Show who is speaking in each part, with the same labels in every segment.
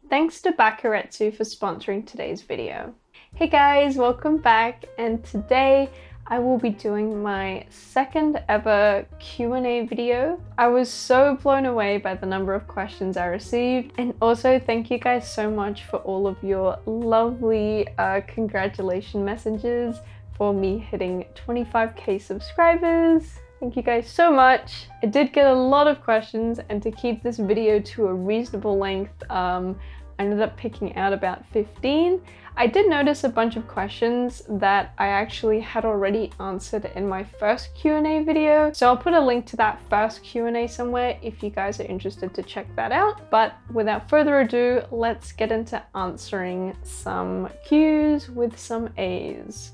Speaker 1: Thanks to Bakuretsu for sponsoring today's video. Hey guys, welcome back, and today I will be doing my second ever Q&A video. I was so blown away by the number of questions I received, and also thank you guys so much for all of your lovely congratulation messages for me hitting 25k subscribers. Thank you guys so much. I did get a lot of questions, and to keep this video to a reasonable length, I ended up picking out about 15. I did notice a bunch of questions that I actually had already answered in my first Q&A video, so I'll put a link to that first Q&A somewhere if you guys are interested to check that out. But without further ado, let's get into answering some Q's with some A's,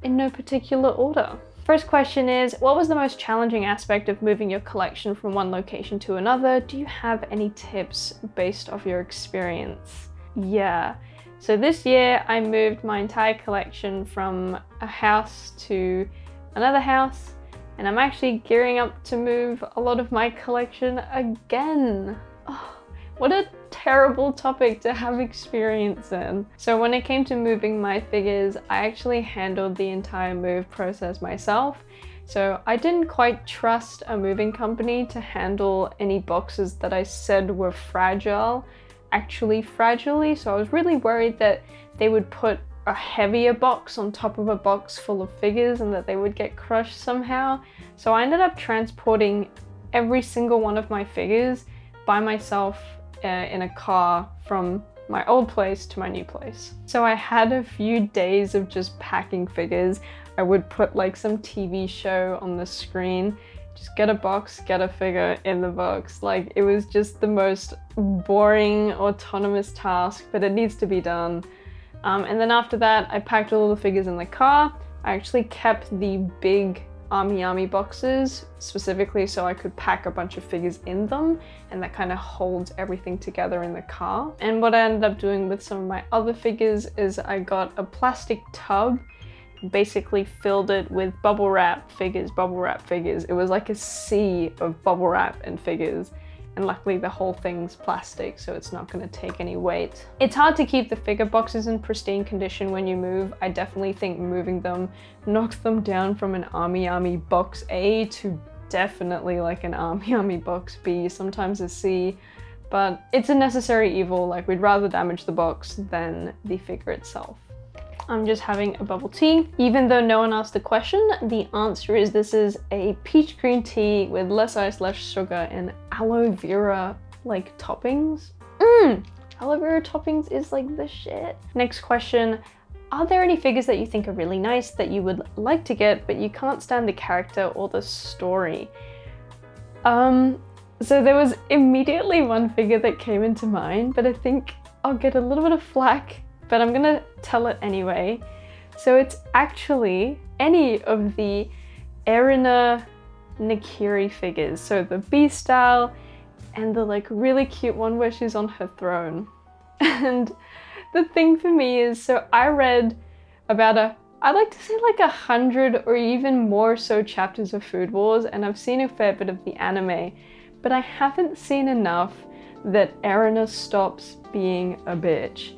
Speaker 1: in no particular order. First question is, what was the most challenging aspect of moving your collection from one location to another? Do you have any tips based off your experience? Yeah. So this year I moved my entire collection from a house to another house, and I'm actually gearing up to move a lot of my collection again. Oh, what a terrible topic to have experience in. So when it came to moving my figures, I actually handled the entire move process myself. So I didn't quite trust a moving company to handle any boxes that I said were fragile, actually fragilely. So I was really worried that they would put a heavier box on top of a box full of figures and that they would get crushed somehow. So I ended up transporting every single one of my figures by myself in a car from my old place to my new place. So I had a few days of just packing figures. I would put like some TV show on the screen, just get a box, get a figure in the box. Like, it was just the most boring autonomous task, but it needs to be done. And then after that, I packed all the figures in the car. I actually kept the big army boxes specifically so I could pack a bunch of figures in them, and that kind of holds everything together in the car. And what I ended up doing with some of my other figures is I got a plastic tub, basically filled it with bubble wrap figures. It was like a sea of bubble wrap and figures. And luckily the whole thing's plastic, so it's not going to take any weight. It's hard to keep the figure boxes in pristine condition when you move. I definitely think moving them knocks them down from an army box A to definitely like an army box B, sometimes a C. But it's a necessary evil. Like, we'd rather damage the box than the figure itself. I'm just having a bubble tea. Even though no one asked the question, the answer is this is a peach green tea with less ice, less sugar, and aloe vera like toppings. Aloe vera toppings is like the shit. Next question. Are there any figures that you think are really nice that you would like to get but you can't stand the character or the story? So there was immediately one figure that came into mind, but I think I'll get a little bit of flack, but I'm gonna tell it anyway. So it's actually any of the Erina Nakiri figures. So the B style and the like really cute one where she's on her throne. And the thing for me is, so I read about I'd like to say like 100 or even more so chapters of Food Wars, and I've seen a fair bit of the anime, but I haven't seen enough that Erina stops being a bitch.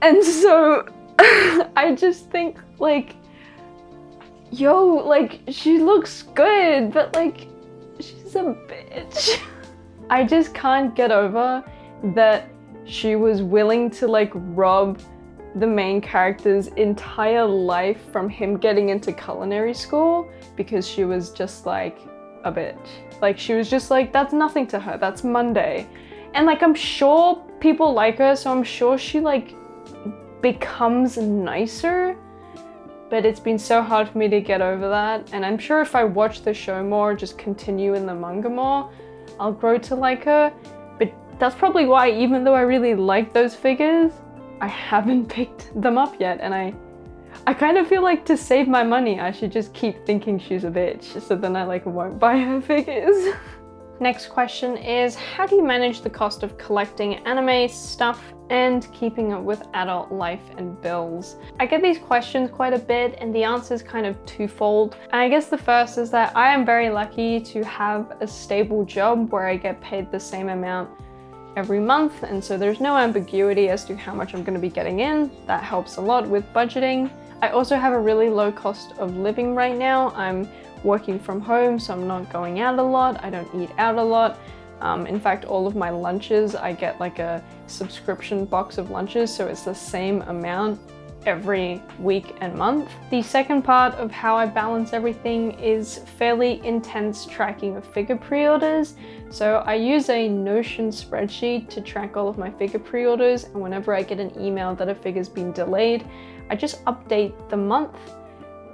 Speaker 1: And so I just think like, yo, like, she looks good, but like, she's a bitch. I just can't get over that she was willing to like rob the main character's entire life from him getting into culinary school because she was just like a bitch. Like, she was just like, that's nothing to her, that's Monday. And like, I'm sure people like her, so I'm sure she like becomes nicer, but it's been so hard for me to get over that. And I'm sure if I watch the show more, just continue in the manga more, I'll grow to like her. But that's probably why, even though I really like those figures, I haven't picked them up yet. And I kind of feel like to save my money, I should just keep thinking she's a bitch, so then I like won't buy her figures. Next question is, how do you manage the cost of collecting anime stuff and keeping up with adult life and bills? I get these questions quite a bit, and the answer is kind of twofold. And I guess the first is that I am very lucky to have a stable job where I get paid the same amount every month, and so there's no ambiguity as to how much I'm going to be getting in. That helps a lot with budgeting. I also have a really low cost of living right now. I'm working from home, so I'm not going out a lot. I don't eat out a lot. In fact, all of my lunches, I get like a subscription box of lunches, so it's the same amount every week and month. The second part of how I balance everything is fairly intense tracking of figure pre-orders. So I use a Notion spreadsheet to track all of my figure pre-orders, and whenever I get an email that a figure's been delayed, I just update the month,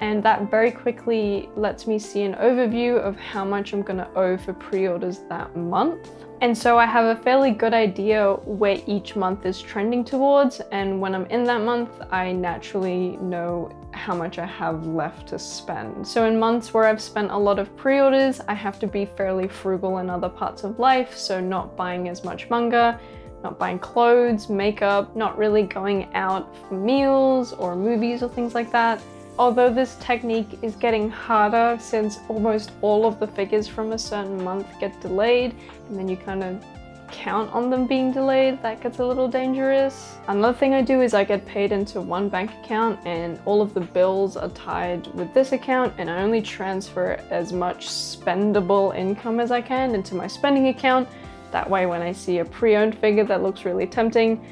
Speaker 1: and that very quickly lets me see an overview of how much I'm gonna owe for pre-orders that month. And so I have a fairly good idea where each month is trending towards, and when I'm in that month, I naturally know how much I have left to spend. So in months where I've spent a lot of pre-orders, I have to be fairly frugal in other parts of life, so not buying as much manga, not buying clothes, makeup, not really going out for meals or movies or things like that. Although this technique is getting harder since almost all of the figures from a certain month get delayed, and then you kind of count on them being delayed, that gets a little dangerous. Another thing I do is I get paid into one bank account, and all of the bills are tied with this account, and I only transfer as much spendable income as I can into my spending account. That way when I see a pre-owned figure that looks really tempting,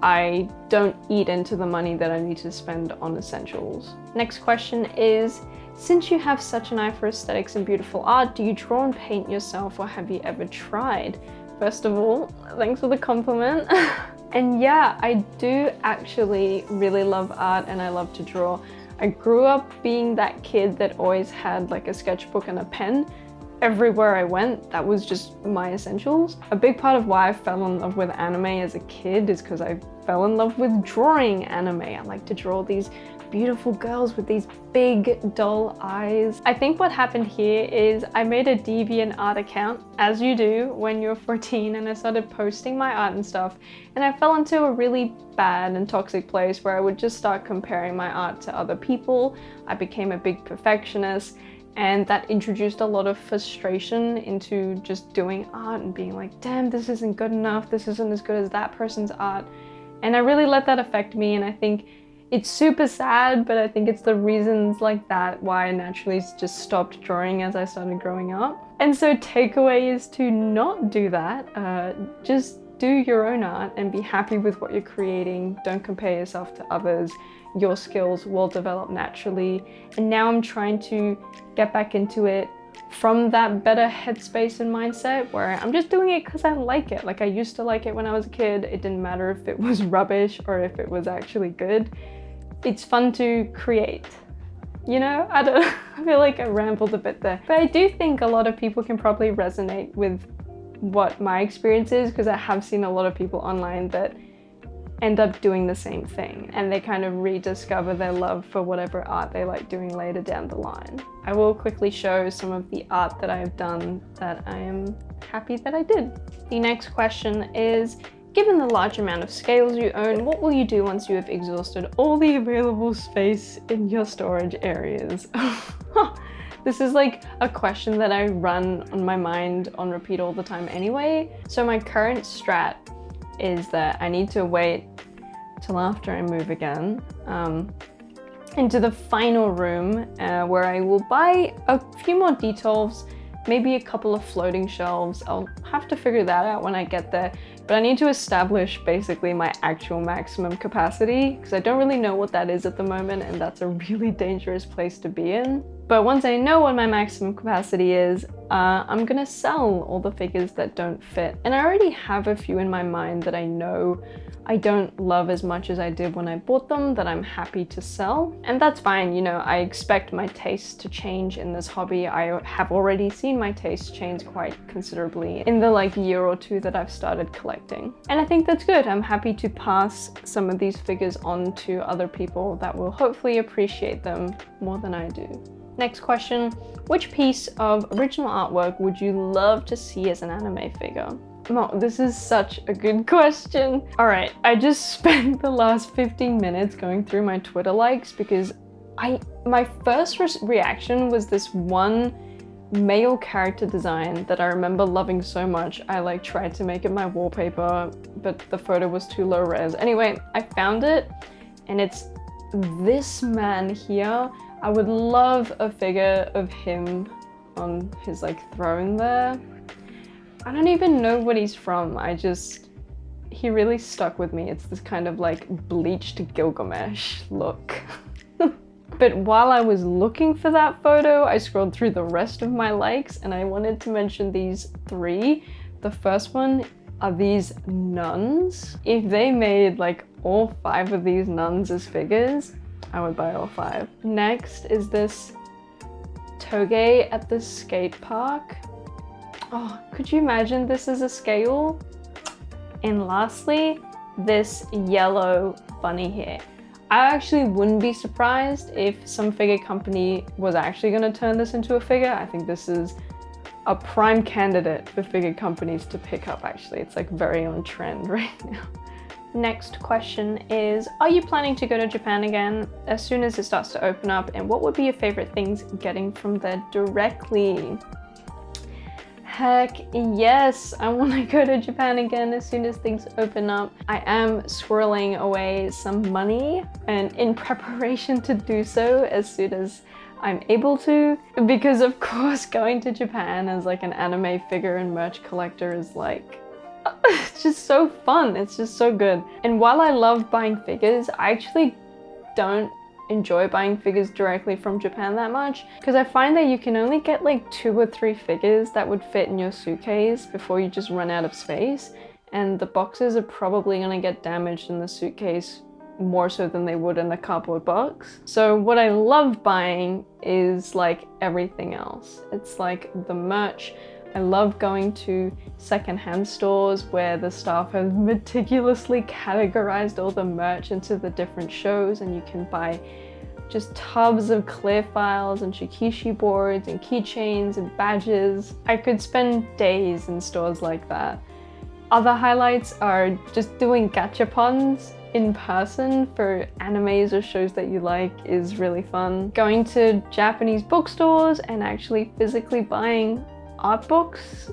Speaker 1: I don't eat into the money that I need to spend on essentials. Next question is, since you have such an eye for aesthetics and beautiful art, do you draw and paint yourself, or have you ever tried? First of all, thanks for the compliment. And yeah, I do actually really love art, and I love to draw. I grew up being that kid that always had like a sketchbook and a pen. Everywhere I went, that was just my essentials. A big part of why I fell in love with anime as a kid is because I fell in love with drawing anime. I like to draw these beautiful girls with these big dull eyes. I think what happened here is I made a DeviantArt account, as you do when you're 14, and I started posting my art and stuff, and I fell into a really bad and toxic place where I would just start comparing my art to other people. I became a big perfectionist, and that introduced a lot of frustration into just doing art and being like, damn, this isn't good enough, this isn't as good as that person's art. And I really let that affect me, and I think it's super sad, but I think it's the reasons like that why I naturally just stopped drawing as I started growing up. And so takeaway is to not do that. Just do your own art and be happy with what you're creating. Don't compare yourself to others. Your skills will develop naturally. And now I'm trying to get back into it from that better headspace and mindset where I'm just doing it because I like it. Like I used to like it when I was a kid. It didn't matter if it was rubbish or if it was actually good. It's fun to create. You know, I feel like I rambled a bit there. But I do think a lot of people can probably resonate with what my experience is, because I have seen a lot of people online that end up doing the same thing, and they kind of rediscover their love for whatever art they like doing later down the line. I will quickly show some of the art that I have done that I am happy that I did. The next question is, given the large amount of scales you own, what will you do once you have exhausted all the available space in your storage areas? This is like a question that I run on my mind on repeat all the time anyway. So my current strat is that I need to wait till after I move again into the final room where I will buy a few more details, maybe a couple of floating shelves. I'll have to figure that out when I get there, but I need to establish basically my actual maximum capacity, because I don't really know what that is at the moment, and that's a really dangerous place to be in. But once I know what my maximum capacity is, I'm gonna sell all the figures that don't fit. And I already have a few in my mind that I know I don't love as much as I did when I bought them, that I'm happy to sell. And that's fine, you know, I expect my tastes to change in this hobby. I have already seen my tastes change quite considerably in the like year or two that I've started collecting. And I think that's good. I'm happy to pass some of these figures on to other people that will hopefully appreciate them more than I do. Next question, which piece of original artwork would you love to see as an anime figure? Oh, this is such a good question. All right, I just spent the last 15 minutes going through my Twitter likes because my first reaction was this one male character design that I remember loving so much. I like tried to make it my wallpaper, but the photo was too low res. Anyway, I found it and it's this man here. I would love a figure of him on his like throne there. I don't even know what he's from. He really stuck with me. It's this kind of like bleached Gilgamesh look. But while I was looking for that photo, I scrolled through the rest of my likes and I wanted to mention these three. The first one are these nuns. If they made like all 5 of these nuns as figures, I would buy all 5. Next is this Toge at the skate park. Oh, could you imagine this as a scale? And lastly, this yellow bunny here. I actually wouldn't be surprised if some figure company was actually going to turn this into a figure. I think this is a prime candidate for figure companies to pick up actually. It's like very on trend right now. Next question is, are you planning to go to Japan again as soon as it starts to open up? And what would be your favorite things getting from there directly? Heck yes, I want to go to Japan again as soon as things open up. I am squirreling away some money and in preparation to do so as soon as I'm able to, because of course going to Japan as like an anime figure and merch collector is like, it's just so fun. It's just so good. And while I love buying figures, I actually don't enjoy buying figures directly from Japan that much because I find that you can only get like 2 or 3 figures that would fit in your suitcase before you just run out of space, and the boxes are probably going to get damaged in the suitcase more so than they would in a cardboard box. So what I love buying is like everything else. It's like the merch. I love going to secondhand stores where the staff have meticulously categorized all the merch into the different shows, and you can buy just tubs of clear files and shikishi boards and keychains and badges. I could spend days in stores like that. Other highlights are just doing gachapons in person for animes or shows that you like is really fun. Going to Japanese bookstores and actually physically buying art books.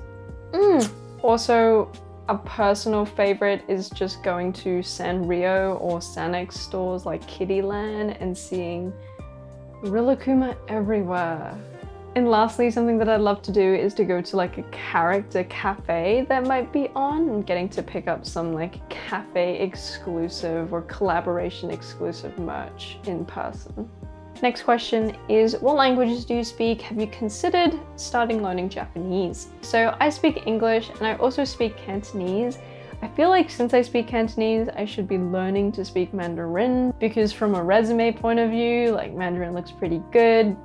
Speaker 1: Also, a personal favorite is just going to Sanrio or Sanex stores like Kittyland and seeing Rilakkuma everywhere. And lastly, something that I'd love to do is to go to like a character cafe that might be on and getting to pick up some like cafe exclusive or collaboration exclusive merch in person. Next question is, what languages do you speak? Have you considered starting learning Japanese? So I speak English and I also speak Cantonese. I feel like since I speak Cantonese, I should be learning to speak Mandarin because from a resume point of view, like Mandarin looks pretty good.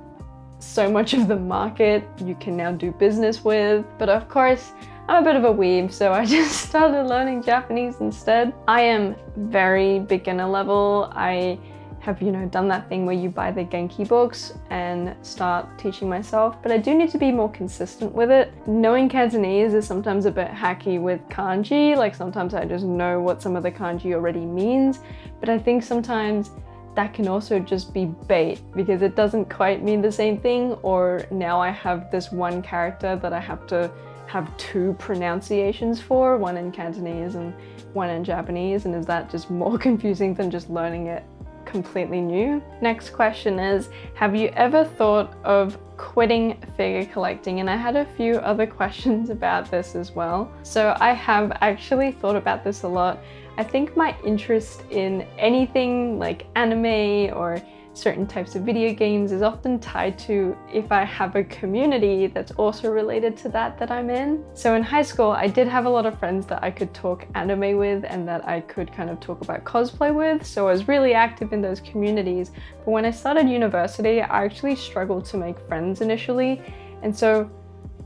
Speaker 1: So much of the market you can now do business with. But of course, I'm a bit of a weeb, so I just started learning Japanese instead. I am very beginner level. I have, done that thing where you buy the Genki books and start teaching myself, but I do need to be more consistent with it. Knowing Cantonese is sometimes a bit hacky with kanji, like sometimes I just know what some of the kanji already means, but I think sometimes that can also just be bait because it doesn't quite mean the same thing, or now I have this one character that I have to have 2 pronunciations for, one in Cantonese and one in Japanese, and is that just more confusing than just learning it completely new? Next question is, have you ever thought of quitting figure collecting? And I had a few other questions about this as well. So I have actually thought about this a lot. I think my interest in anything like anime or certain types of video games is often tied to if I have a community that's also related to that I'm in. So in high school, I did have a lot of friends that I could talk anime with and that I could kind of talk about cosplay with. So I was really active in those communities. But when I started university, I actually struggled to make friends initially. And so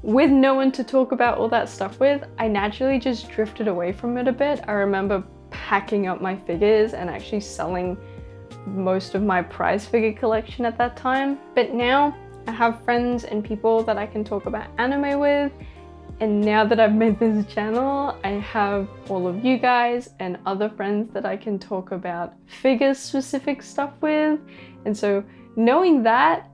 Speaker 1: with no one to talk about all that stuff with, I naturally just drifted away from it a bit. I remember packing up my figures and actually selling most of my prize figure collection at that time. But now I have friends and people that I can talk about anime with, and now that I've made this channel, I have all of you guys and other friends that I can talk about figure specific stuff with. And so knowing that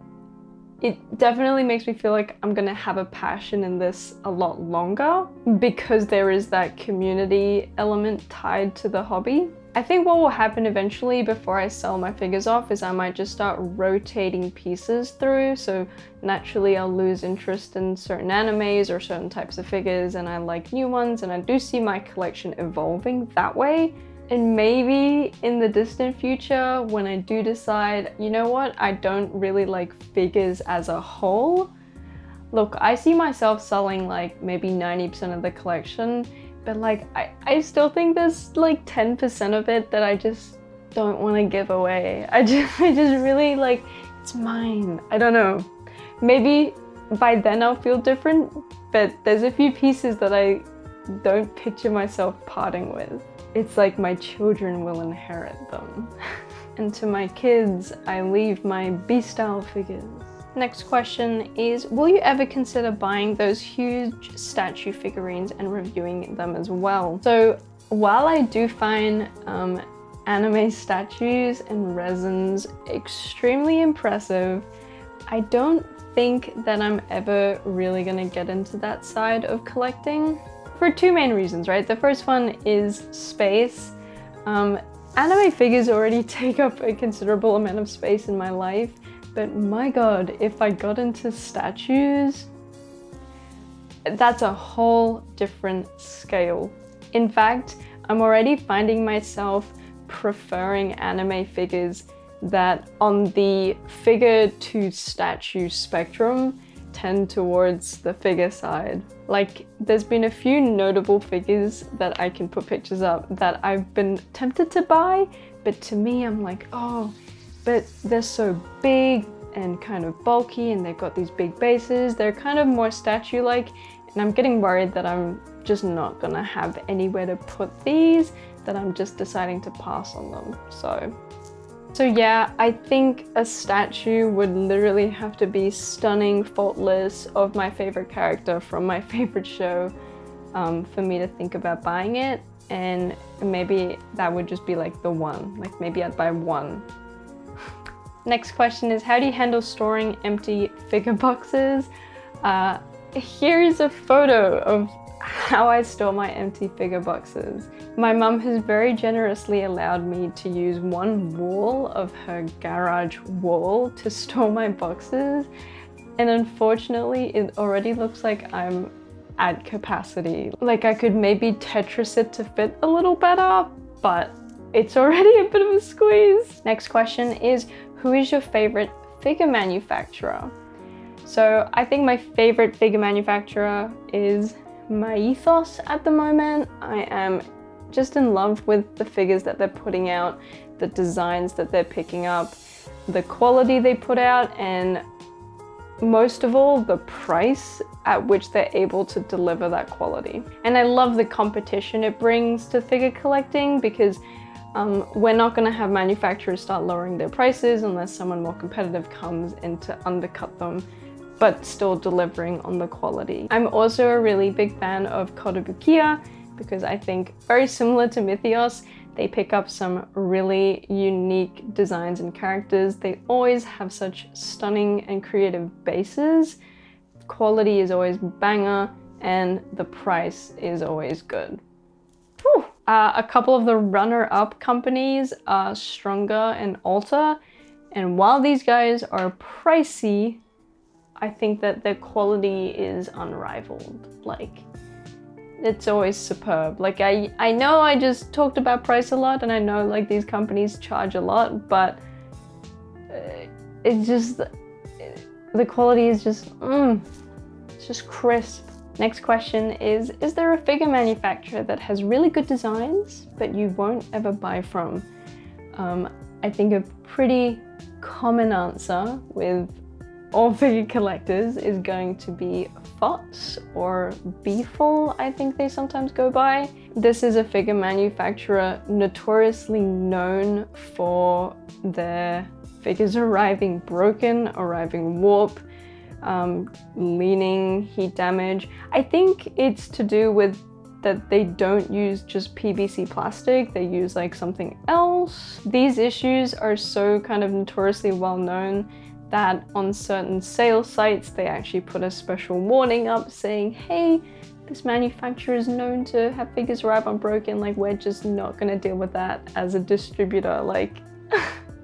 Speaker 1: it definitely makes me feel like I'm gonna have a passion in this a lot longer because there is that community element tied to the hobby. I think what will happen eventually before I sell my figures off is I might just start rotating pieces through, so naturally I'll lose interest in certain animes or certain types of figures and I like new ones, and I do see my collection evolving that way. And maybe in the distant future, when I do decide, you know what, I don't really like figures as a whole. Look, I see myself selling like maybe 90% of the collection, but like I still think there's like 10% of it that I just don't want to give away. I just really like, it's mine. I don't know. Maybe by then I'll feel different, but there's a few pieces that I don't picture myself parting with. It's like my children will inherit them. And to my kids, I leave my B-style figures. Next question is, will you ever consider buying those huge statue figurines and reviewing them as well? So while I do find anime statues and resins extremely impressive, I don't think that I'm ever really gonna get into that side of collecting. For two main reasons, right? The first one is space. Anime figures already take up a considerable amount of space in my life, but my god, if I got into statues, that's a whole different scale. In fact, I'm already finding myself preferring anime figures that on the figure to statue spectrum tend towards the figure side. Like, there's been a few notable figures that I can put pictures up that I've been tempted to buy, but to me I'm like, oh, but they're so big and kind of bulky and they've got these big bases. They're kind of more statue-like, and I'm getting worried that I'm just not gonna have anywhere to put these, that I'm just deciding to pass on them. So yeah, I think a statue would literally have to be stunning, faultless, of my favorite character from my favorite show for me to think about buying it. And maybe that would just be like the one, like maybe I'd buy one. Next question is, how do you handle storing empty figure boxes? Here's a photo of how I store my empty figure boxes. My mum has very generously allowed me to use one wall of her garage wall to store my boxes, and unfortunately it already looks like I'm at capacity. Like, I could maybe Tetris it to fit a little better, but it's already a bit of a squeeze. Next question is, who is your favorite figure manufacturer? So I think my favorite figure manufacturer is my ethos at the moment. I am just in love with the figures that they're putting out, the designs that they're picking up, the quality they put out, and most of all, the price at which they're able to deliver that quality. And I love the competition it brings to figure collecting, because we're not going to have manufacturers start lowering their prices unless someone more competitive comes in to undercut them, but still delivering on the quality. I'm also a really big fan of Kotobukiya, because I think, very similar to Mythios, they pick up some really unique designs and characters. They always have such stunning and creative bases. Quality is always banger, and the price is always good. Whew. A couple of the runner-up companies are Stronger and Alta, and while these guys are pricey, I think that their quality is unrivaled. Like, it's always superb. Like, I know I just talked about price a lot, and I know like these companies charge a lot, but it's just, the quality is just, it's just crisp. Next question is there a figure manufacturer that has really good designs, but you won't ever buy from? I think a pretty common answer with all figure collectors is going to be FOTS or Beeful, I think they sometimes go by. This is a figure manufacturer notoriously known for their figures arriving broken, arriving warped, leaning, heat damage. I think it's to do with that they don't use just PVC plastic, they use like something else. These issues are so kind of notoriously well known that on certain sales sites, they actually put a special warning up saying, hey, this manufacturer is known to have figures arrive unbroken, like we're just not gonna deal with that as a distributor. Like,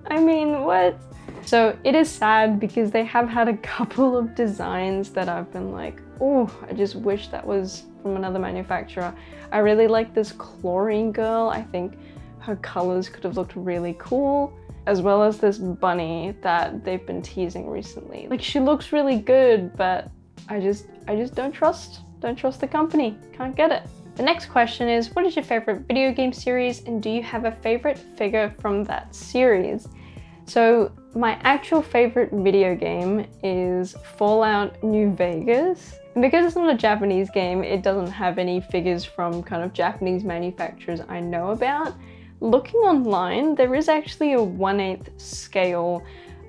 Speaker 1: I mean, what? So it is sad because they have had a couple of designs that I've been like, oh, I just wish that was from another manufacturer. I really like this chlorine girl. I think her colors could have looked really cool, as well as this bunny that they've been teasing recently. Like, she looks really good, but I just don't trust the company. Can't get it. The next question is, what is your favorite video game series, and do you have a favorite figure from that series? So my actual favorite video game is Fallout New Vegas. And because it's not a Japanese game, it doesn't have any figures from kind of Japanese manufacturers I know about. Looking online, there is actually a 1/8 scale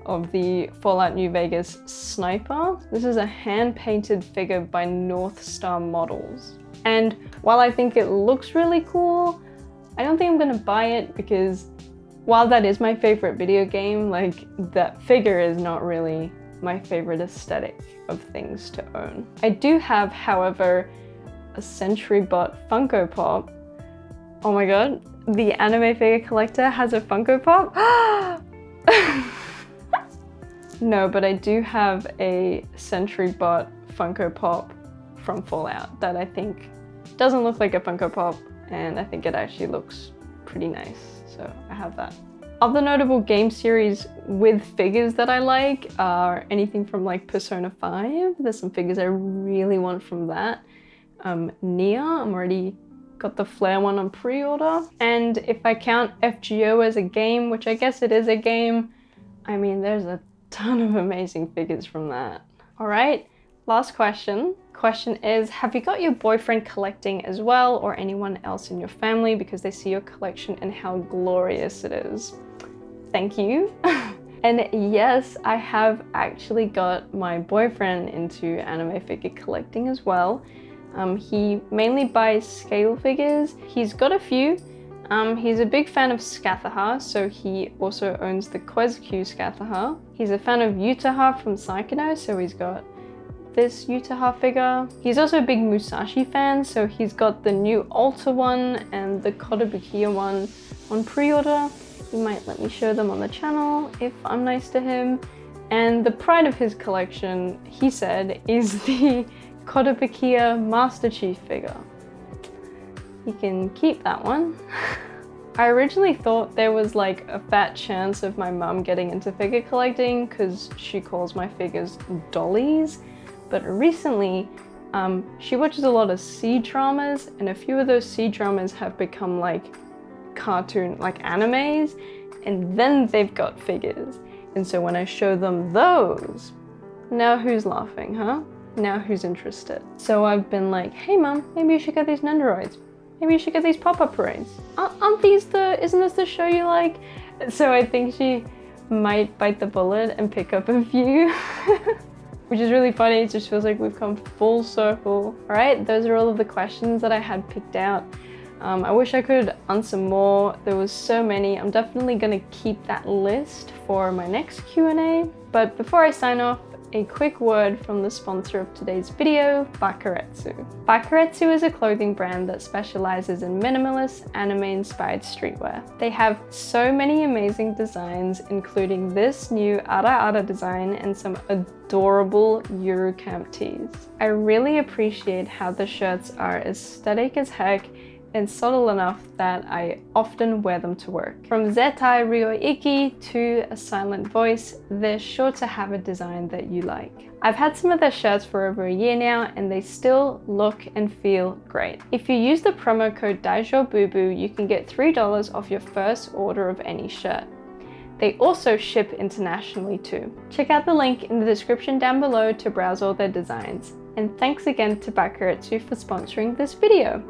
Speaker 1: of the Fallout New Vegas sniper. This is a hand-painted figure by North Star Models. And while I think it looks really cool, I don't think I'm gonna buy it because while that is my favorite video game, like, that figure is not really my favorite aesthetic of things to own. I do have, however, a SentryBot Funko Pop. Oh my god, the anime figure collector has a Funko Pop? No, but I do have a SentryBot Funko Pop from Fallout that I think doesn't look like a Funko Pop, and I think it actually looks pretty nice, so I have that. Other notable game series with figures that I like are anything from like Persona 5. There's some figures I really want from that. Nia, I'm already got the Flare one on pre-order. And if I count FGO as a game, which I guess it is a game, I mean, there's a ton of amazing figures from that. All right, last question. Question is, have you got your boyfriend collecting as well, or anyone else in your family, because they see your collection and how glorious it is? Thank you. And yes, I have actually got my boyfriend into anime figure collecting as well. He mainly buys scale figures. He's got a few. He's a big fan of Scathaha, so he also owns the QuezQ Scathaha. He's a fan of Utaha from Psychono, so he's got this Utaha figure. He's also a big Musashi fan, so he's got the new Alta one and the Kotobukiya one on pre-order. He might let me show them on the channel if I'm nice to him. And the pride of his collection, he said, is the Kotobukiya Master Chief figure. You can keep that one. I originally thought there was like a fat chance of my mum getting into figure collecting because she calls my figures dollies, but recently she watches a lot of C-dramas, and a few of those C-dramas have become like cartoon, like animes, and then they've got figures. And so when I show them those, now who's laughing, huh? Now who's interested? So I've been like, hey mum, maybe you should get these Nendoroids. Maybe you should get these pop-up parades. Aren't these isn't this the show you like? So I think she might bite the bullet and pick up a few. Which is really funny, it just feels like we've come full circle. All right, those are all of the questions that I had picked out. I wish I could answer more. There was so many. I'm definitely gonna keep that list for my next Q&A. But before I sign off, a quick word from the sponsor of today's video, Bakuretsu. Bakuretsu is a clothing brand that specializes in minimalist, anime-inspired streetwear. They have so many amazing designs, including this new Ara Ara design and some adorable Eurocamp tees. I really appreciate how the shirts are aesthetic as heck and subtle enough that I often wear them to work. From Zetai Ryoiki to A Silent Voice, they're sure to have a design that you like. I've had some of their shirts for over a year now and they still look and feel great. If you use the promo code Daijoububu, you can get $3 off your first order of any shirt. They also ship internationally too. Check out the link in the description down below to browse all their designs. And thanks again to Bakuretsu for sponsoring this video.